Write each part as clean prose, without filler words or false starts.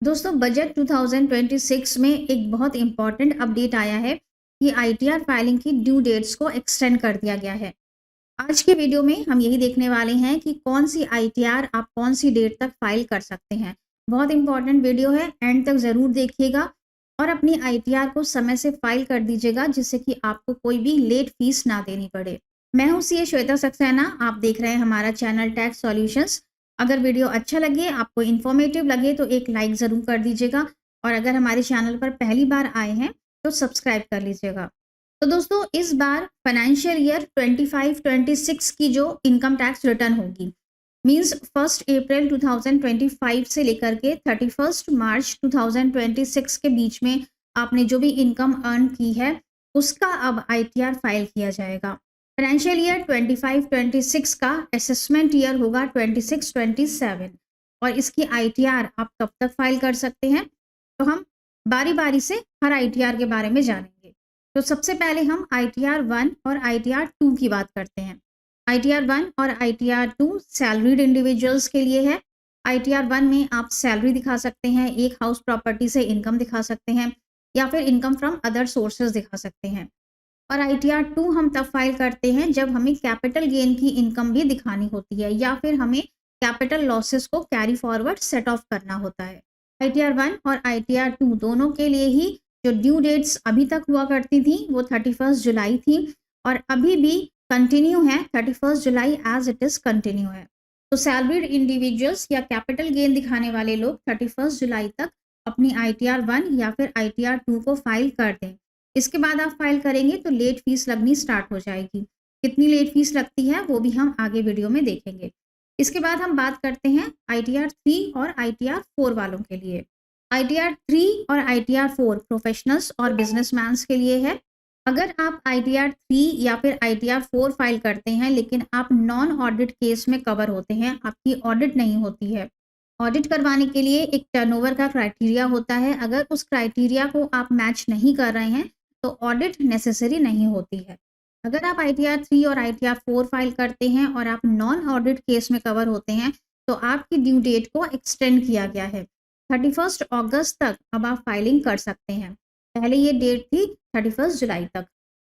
दोस्तों बजट 2026 में एक बहुत इम्पॉर्टेंट अपडेट आया है कि आईटीआर फाइलिंग की ड्यू डेट्स को एक्सटेंड कर दिया गया है। आज के वीडियो में हम यही देखने वाले हैं कि कौन सी आईटीआर आप कौन सी डेट तक फाइल कर सकते हैं। बहुत इंपॉर्टेंट वीडियो है, एंड तक ज़रूर देखिएगा और अपनी आईटीआर को समय से फाइल कर दीजिएगा जिससे कि आपको कोई भी लेट फीस ना देनी पड़े। मैं हूँ सी श्वेता सक्सेना, आप देख रहे हैं हमारा चैनल टैक्स सॉल्यूशंस। अगर वीडियो अच्छा लगे, आपको इन्फॉर्मेटिव लगे तो एक लाइक ज़रूर कर दीजिएगा और अगर हमारे चैनल पर पहली बार आए हैं तो सब्सक्राइब कर लीजिएगा। तो दोस्तों इस बार फाइनेंशियल ईयर 25-26 की जो इनकम टैक्स रिटर्न होगी, मींस 1 अप्रैल 2025 से लेकर के 31 मार्च 2026 के बीच में आपने जो भी इनकम अर्न की है उसका अब आईटीआर फाइल किया जाएगा। फाइनेंशियल ईयर 25-26 का असेसमेंट ईयर होगा 26-27 और इसकी आईटीआर आप कब तक फाइल कर सकते हैं, तो हम बारी बारी से हर आईटीआर के बारे में जानेंगे। तो सबसे पहले हम आईटीआर 1 और आईटीआर 2 की बात करते हैं। आईटीआर 1 और आईटीआर 2 सैलरीड इंडिविजुअल्स के लिए है। आईटीआर 1 में आप सैलरी दिखा सकते हैं, एक हाउस प्रॉपर्टी से इनकम दिखा सकते हैं या फिर इनकम फ्रॉम अदर सोर्सेज दिखा सकते हैं। और आईटीआर 2 हम तब फाइल करते हैं जब हमें कैपिटल गेन की इनकम भी दिखानी होती है या फिर हमें कैपिटल लॉसेस को कैरी फॉरवर्ड सेट ऑफ करना होता है। आईटीआर 1 और आईटीआर 2 दोनों के लिए ही जो ड्यू डेट्स अभी तक हुआ करती थी वो 31 जुलाई थी और अभी भी कंटिन्यू है, 31 जुलाई एज इट इज कंटिन्यू है। तो सैलरीड इंडिविजुअल्स या कैपिटल गेन दिखाने वाले लोग 31 जुलाई तक अपनी आईटीआर 1 या फिर आईटीआर 2 को फाइल कर दें। इसके बाद आप फाइल करेंगे तो लेट फीस लगनी स्टार्ट हो जाएगी। कितनी लेट फीस लगती है वो भी हम आगे वीडियो में देखेंगे। इसके बाद हम बात करते हैं आईटीआर 3 और आईटीआर 4 वालों के लिए। आईटीआर 3 और आईटीआर 4 प्रोफेशनल्स और बिजनेसमैन्स के लिए है। अगर आप आईटीआर 3 या फिर आईटीआर 4 फाइल करते हैं लेकिन आप नॉन ऑडिट केस में कवर होते हैं, आपकी ऑडिट नहीं होती है। ऑडिट करवाने के लिए एक टर्नओवर का क्राइटेरिया होता है, अगर उस क्राइटेरिया को आप मैच नहीं कर रहे हैं तो ऑडिट नेसेसरी नहीं होती है। अगर आप आईटीआर 3 और आईटीआर 4 फाइल करते हैं और आप नॉन ऑडिट केस में कवर होते हैं तो आपकी ड्यू डेट को एक्सटेंड किया गया है। 31 अगस्त तक अब आप फाइलिंग कर सकते हैं। पहले ये डेट थी 31 जुलाई तक।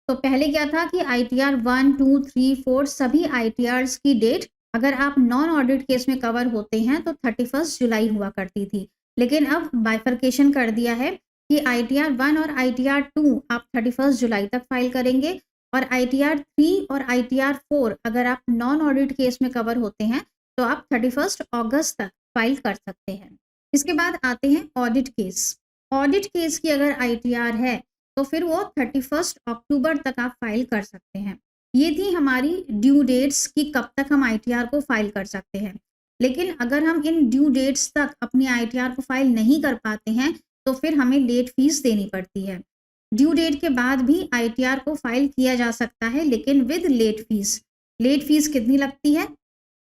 तो पहले क्या था कि आईटीआर 1, 2, 3, 4 सभी आईटीआर्स की डेट अगर आप नॉन ऑडिट केस में कवर होते हैं तो 31 जुलाई हुआ करती थी, लेकिन अब बाइफर्केशन कर दिया है कि आईटीआर 1 और आईटीआर 2 आप 31 जुलाई तक फाइल करेंगे और आईटीआर 3 और आईटीआर 4 अगर आप नॉन ऑडिट केस में कवर होते हैं तो आप 31 अगस्त तक फाइल कर सकते हैं। इसके बाद आते हैं ऑडिट केस। ऑडिट केस की अगर आईटीआर है तो फिर वो 31 अक्टूबर तक आप फाइल कर सकते हैं। ये थी हमारी ड्यू डेट्स कि कब तक हम आईटीआर को फाइल कर सकते हैं। लेकिन अगर हम इन ड्यू डेट्स तक अपनी आईटीआर को फाइल नहीं कर पाते हैं तो फिर हमें लेट फीस देनी पड़ती है। ड्यू डेट के बाद भी आईटीआर को फाइल किया जा सकता है लेकिन with late fees. Late fees कितनी लगती है?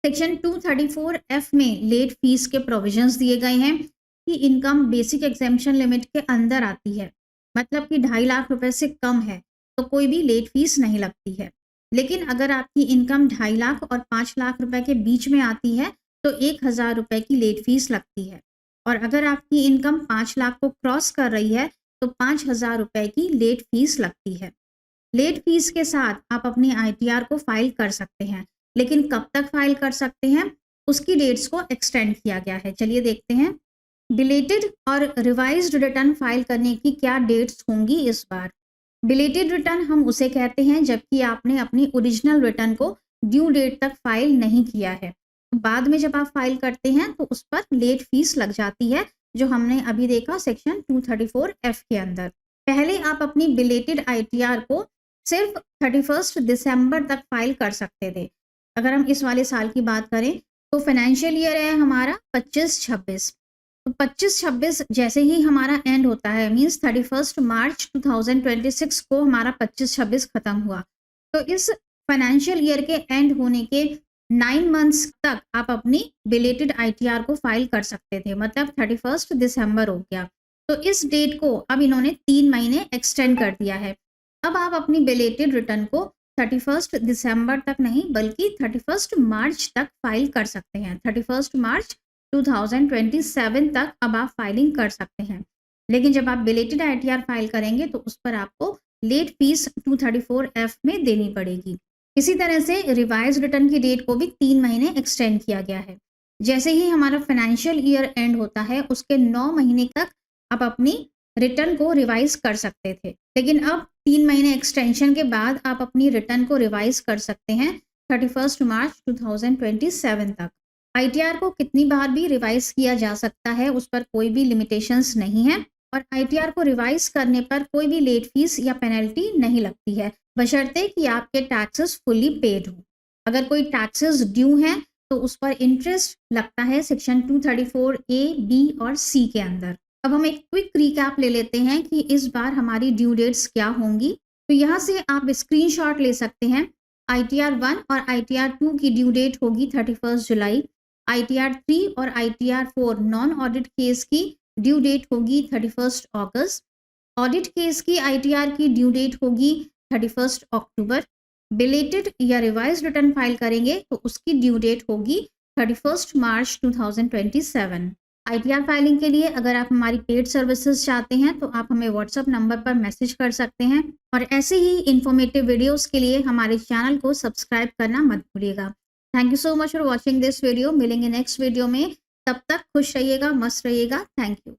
सेक्शन 234F में लेट फीस के प्रोविजंस दिए गए हैं कि इनकम बेसिक एग्जेम्पशन लिमिट के अंदर आती है, मतलब कि 2.5 लाख रुपए से कम है तो कोई भी लेट फीस नहीं लगती है। लेकिन अगर आपकी इनकम 2.5 लाख और 5 लाख रुपए के बीच में आती है तो 1,000 रुपए की लेट फीस लगती है और अगर आपकी इनकम 5 लाख को क्रॉस कर रही है तो 5,000 रुपए की लेट फीस लगती है। लेट फीस के साथ आप अपनी आईटीआर को फाइल कर सकते हैं, लेकिन कब तक फाइल कर सकते हैं उसकी डेट्स को एक्सटेंड किया गया है। चलिए देखते हैं बिलेटेड और रिवाइज्ड रिटर्न फाइल करने की क्या डेट्स होंगी इस बार। बिलेटेड रिटर्न हम उसे कहते हैं जबकि आपने अपनी ओरिजिनल रिटर्न को ड्यू डेट तक फाइल नहीं किया है। बाद में जब आप फाइल करते हैं तो उस पर लेट फीस लग जाती है, जो हमने अभी देखा सेक्शन 234F के अंदर। पहले आप अपनी बिलेटेड आईटीआर को सिर्फ 31 दिसंबर तक फाइल कर सकते थे। अगर हम इस वाले साल की बात करें तो फाइनेंशियल ईयर है हमारा 25-26, तो 25-26 जैसे ही हमारा एंड होता है, मींस 31 मार्च 2026 को हमारा 25-26 खत्म हुआ, तो इस फाइनेंशियल ईयर के एंड होने के 9 मंथ्स तक आप अपनी बिलेटेड आईटीआर को फाइल कर सकते थे, मतलब 31 दिसंबर हो गया। तो इस डेट को अब इन्होंने 3 महीने एक्सटेंड कर दिया है। अब आप अपनी बिलेटेड रिटर्न को 31 दिसंबर तक नहीं बल्कि 31 मार्च तक फाइल कर सकते हैं। 31 मार्च 2027 तक अब आप फाइलिंग कर सकते हैं। लेकिन जब आप बिलेटेड आईटीआर फाइल करेंगे तो उस पर आपको लेट फीस 234F में देनी पड़ेगी। इसी तरह से रिवाइज रिटर्न की डेट को भी 3 महीने एक्सटेंड किया गया है। जैसे ही हमारा फाइनेंशियल ईयर एंड होता है उसके 9 महीने तक आप अपनी रिटर्न को रिवाइज कर सकते थे, लेकिन अब 3 महीने एक्सटेंशन के बाद आप अपनी रिटर्न को रिवाइज कर सकते हैं 31 मार्च 2027 तक। आईटीआर को कितनी बार भी रिवाइज किया जा सकता है, उस पर कोई भी लिमिटेशंस नहीं है और आईटीआर को रिवाइज करने पर कोई भी लेट फीस या पेनल्टी नहीं लगती है, बशर्ते कि आपके टैक्सेस फुल्ली पेड हो। अगर कोई टैक्सेस ड्यू हैं तो उस पर इंटरेस्ट लगता है सेक्शन 234A, B और C के अंदर। अब हम एक क्विक रिकैप ले लेते हैं कि इस बार हमारी ड्यू डेट्स क्या होंगी। तो यहाँ से आप स्क्रीनशॉट ले सकते हैं। ITR 1 और ITR 2 की ड्यू डेट होगी 31 जुलाई। ITR 3 और ITR 4 नॉन ऑडिट केस की ड्यू डेट होगी 31 अगस्त। ऑडिट केस की ITR की ड्यू डेट होगी 31 अक्टूबर। बिलेटेड या रिवाइज रिटर्न फाइल करेंगे तो उसकी ड्यू डेट होगी 31 मार्च 2027। आईटीआर फाइलिंग के लिए अगर आप हमारी पेड सर्विसेज चाहते हैं तो आप हमें व्हाट्सएप नंबर पर मैसेज कर सकते हैं और ऐसे ही इंफॉर्मेटिव वीडियोस के लिए हमारे चैनल को सब्सक्राइब करना मत भूलिएगा। Thank you so much for watching this video. मिलेंगे नेक्स्ट वीडियो में, तब तक खुश रहिएगा, मस्त रहिएगा। Thank you.